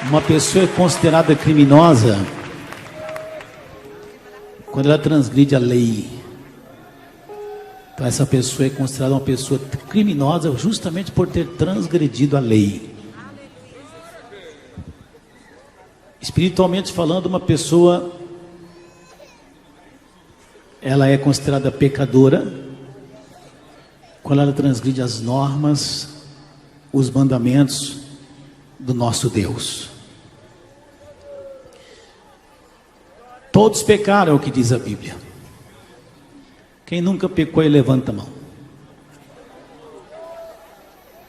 Uma pessoa é considerada criminosa quando ela transgride a lei. Então essa pessoa é considerada uma pessoa criminosa justamente por ter transgredido a lei. Espiritualmente falando, uma pessoa ela é considerada pecadora quando ela transgride as normas, os mandamentos do nosso Deus. Todos pecaram, é o que diz a Bíblia. Quem nunca pecou, ele levanta a mão.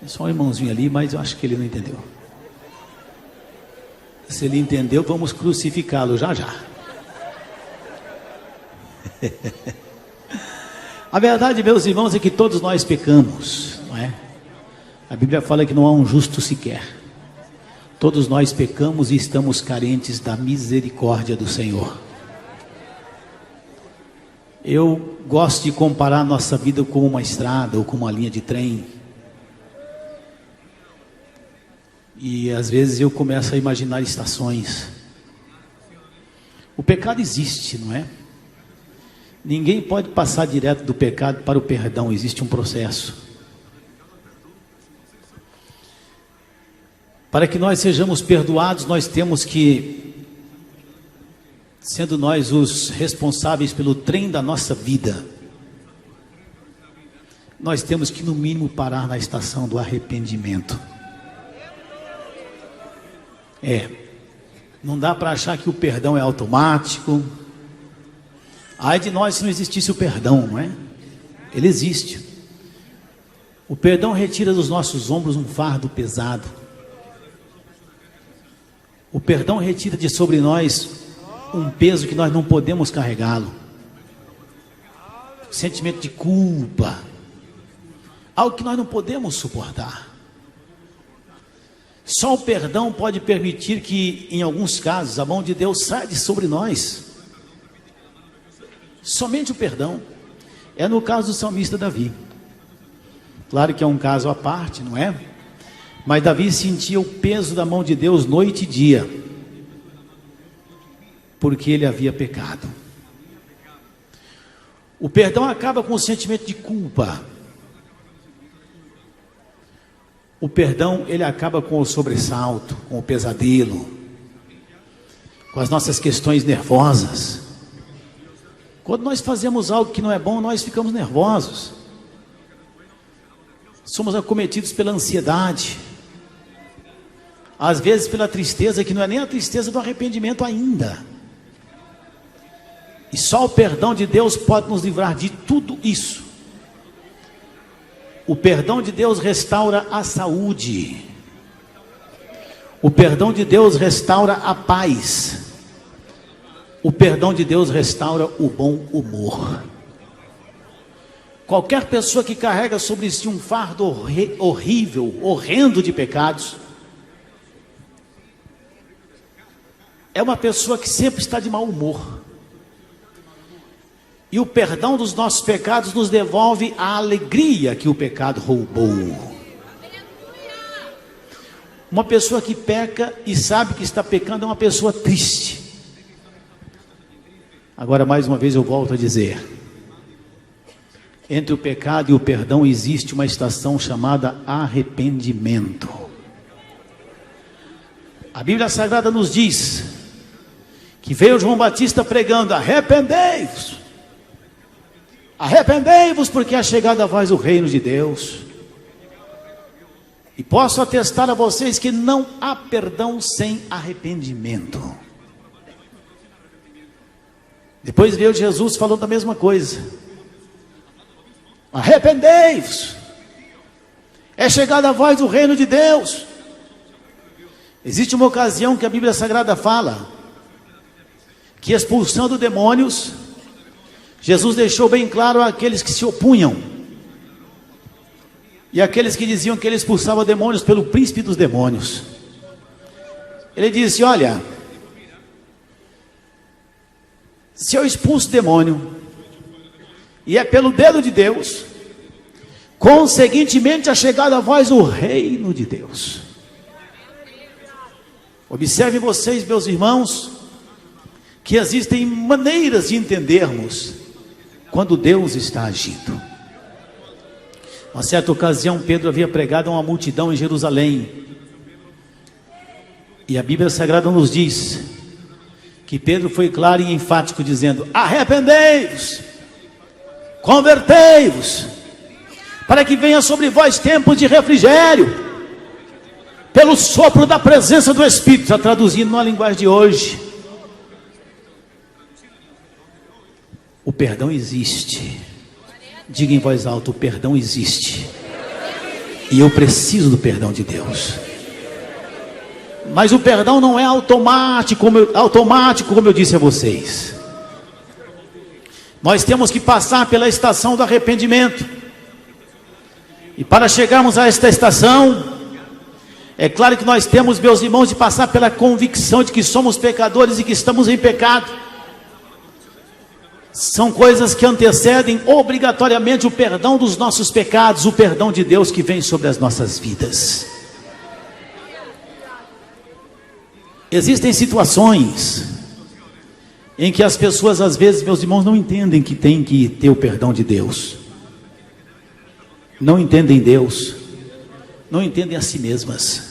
É só um irmãozinho ali, mas eu acho que ele não entendeu. Se ele entendeu, vamos crucificá-lo já já. A verdade, meus irmãos, é que todos nós pecamos, não é? A Bíblia fala que não há um justo sequer. Todos nós pecamos e estamos carentes da misericórdia do Senhor. Eu gosto de comparar nossa vida com uma estrada ou com uma linha de trem. E às vezes eu começo a imaginar estações. O pecado existe, não é? Ninguém pode passar direto do pecado para o perdão, existe um processo. Para que nós sejamos perdoados, nós temos que, sendo nós os responsáveis pelo trem da nossa vida, nós temos que no mínimo parar na estação do arrependimento. Não dá para achar que o perdão é automático. Ai de nós se não existisse o perdão, não é? Ele existe. O perdão retira dos nossos ombros um fardo pesado. O perdão retira de sobre nós um peso que nós não podemos carregá-lo. Sentimento de culpa, algo que nós não podemos suportar. Só o perdão pode permitir que, em alguns casos, a mão de Deus saia de sobre nós. Somente o perdão. É no caso do salmista Davi. Claro que é um caso à parte, não é? Mas Davi sentia o peso da mão de Deus noite e dia, porque ele havia pecado. O perdão acaba com o sentimento de culpa. O perdão, ele acaba com o sobressalto, com o pesadelo, com as nossas questões nervosas. Quando nós fazemos algo que não é bom, nós ficamos nervosos. Somos acometidos pela ansiedade. Às vezes pela tristeza, que não é nem a tristeza do arrependimento ainda. E só o perdão de Deus pode nos livrar de tudo isso. O perdão de Deus restaura a saúde. O perdão de Deus restaura a paz. O perdão de Deus restaura o bom humor. Qualquer pessoa que carrega sobre si um fardo horrível, horrendo de pecados, é uma pessoa que sempre está de mau humor. E o perdão dos nossos pecados nos devolve a alegria que o pecado roubou. Uma pessoa que peca e sabe que está pecando é uma pessoa triste. Agora, mais uma vez eu volto a dizer, entre o pecado e o perdão existe uma estação chamada arrependimento. A Bíblia Sagrada nos diz que veio João Batista pregando: arrependei-vos, arrependei-vos, porque é chegada a vós o reino de Deus. E posso atestar a vocês que não há perdão sem arrependimento. Depois veio Jesus falando a mesma coisa: arrependei-vos, é chegada a vós o reino de Deus. Existe uma ocasião que a Bíblia Sagrada fala que, expulsando demônios, Jesus deixou bem claro àqueles que se opunham e aqueles que diziam que ele expulsava demônios pelo príncipe dos demônios. Ele disse: olha, se eu expulso demônio e é pelo dedo de Deus, conseguintemente é chegado a vós o reino de Deus. Observem vocês, meus irmãos, que existem maneiras de entendermos quando Deus está agindo. Uma certa ocasião, Pedro havia pregado a uma multidão em Jerusalém. E a Bíblia Sagrada nos diz que Pedro foi claro e enfático, dizendo: arrependei-vos, convertei-vos, para que venha sobre vós tempos de refrigério, pelo sopro da presença do Espírito. Está traduzindo na linguagem de hoje. O perdão existe. Diga em voz alta: o perdão existe. E eu preciso do perdão de Deus. Mas o perdão não é automático, como eu disse a vocês. Nós temos que passar pela estação do arrependimento. E para chegarmos a esta estação, é claro que nós temos, meus irmãos, de passar pela convicção de que somos pecadores e que estamos em pecado. São coisas que antecedem obrigatoriamente o perdão dos nossos pecados, o perdão de Deus que vem sobre as nossas vidas. Existem situações em que as pessoas, às vezes, meus irmãos, não entendem que tem que ter o perdão de Deus. Não entendem Deus, não entendem a si mesmas.